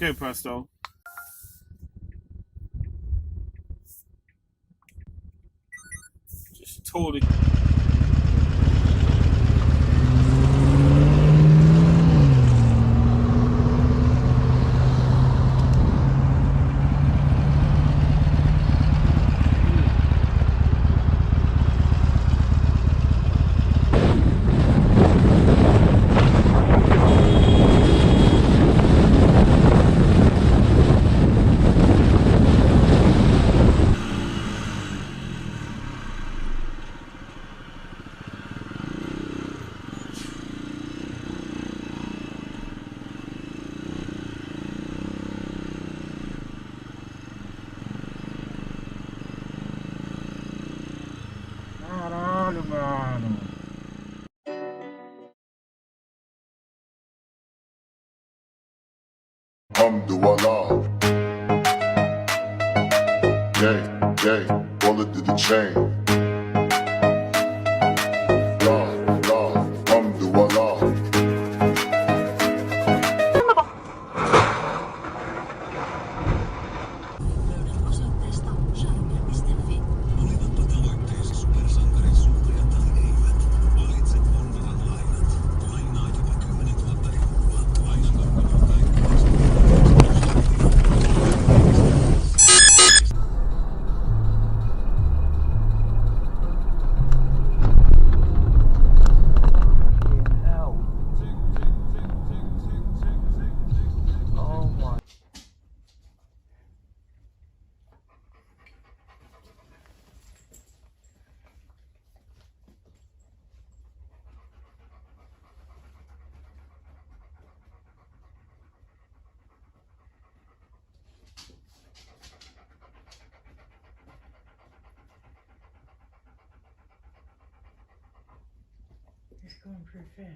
Okay, Presto. Just totally. Caralho, mano. Alhamdulillah. Yay, yay, bullet to the chain. La, la, alhamdulillah. Löydät osoitteesta charme.fi. Olivatpa tavoitteesi supersankarin suutuja tai eivät. Valitset online-lainat. Lainaa jopa 10 000 euroa. Lainakorko tai Oh my. It's going pretty fast.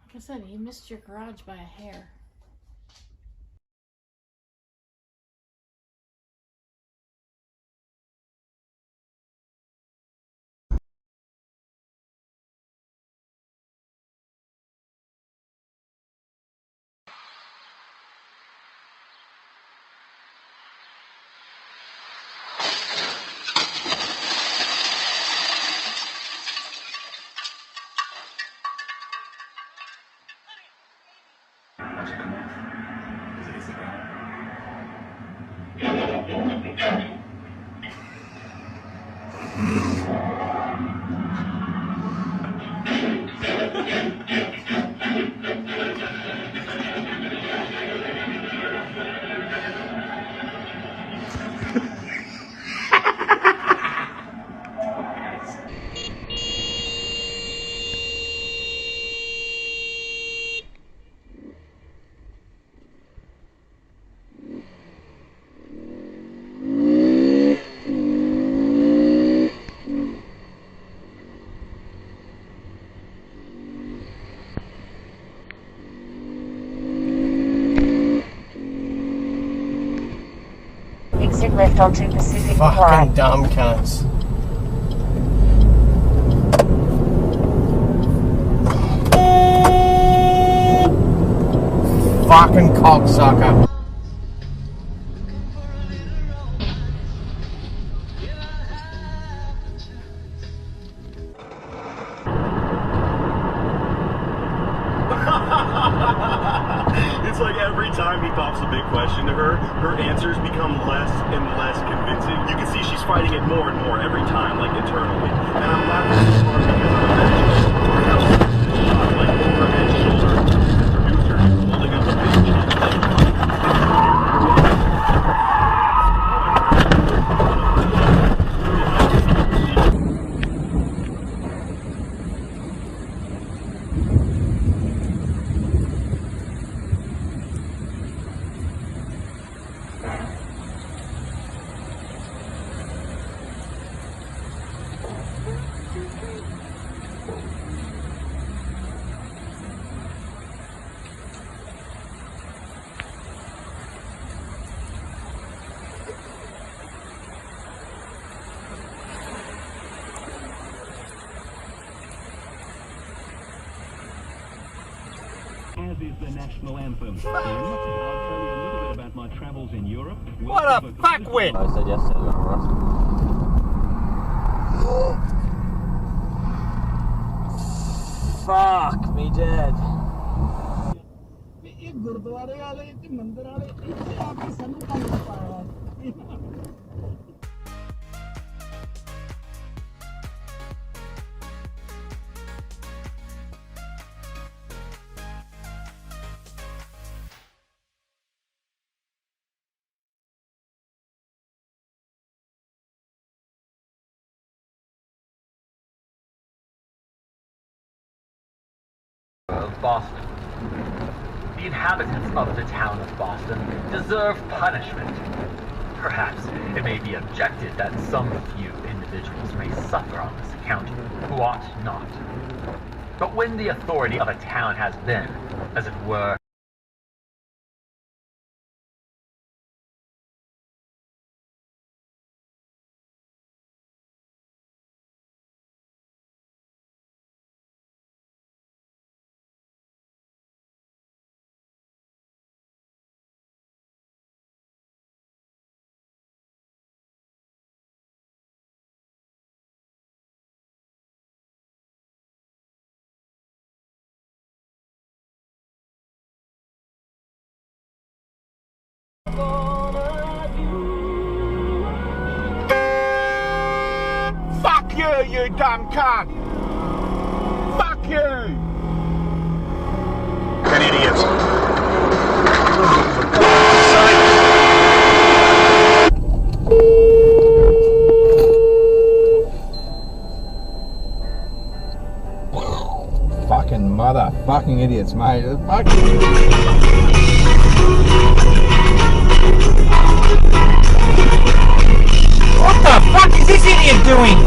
Like I said, you missed your garage by a hair. Exit left onto Pacific Fucking Drive. dumb cunts. Fucking cocksucker. It's like every time he pops a big question to her, her answers become less and less convincing. You can see she's fighting it more and more every time, like internally. And I'm laughing so hard because of the shot, like over his shoulder. The producer is holding up a big as is the national anthem. Then, I'll tell you a little bit about my travels in Europe. What a fuckwit! I said yes, I'm gonna rust. Fuck me dead. Of Boston. The inhabitants of the town of Boston deserve punishment. Perhaps it may be objected that some few individuals may suffer on this account who ought not. But when the authority of a town has been, as it were, Fuck you, you dumb cunt! Fuck you! An idiot. Fucking motherfucking idiots, mate. What the fuck is this idiot doing?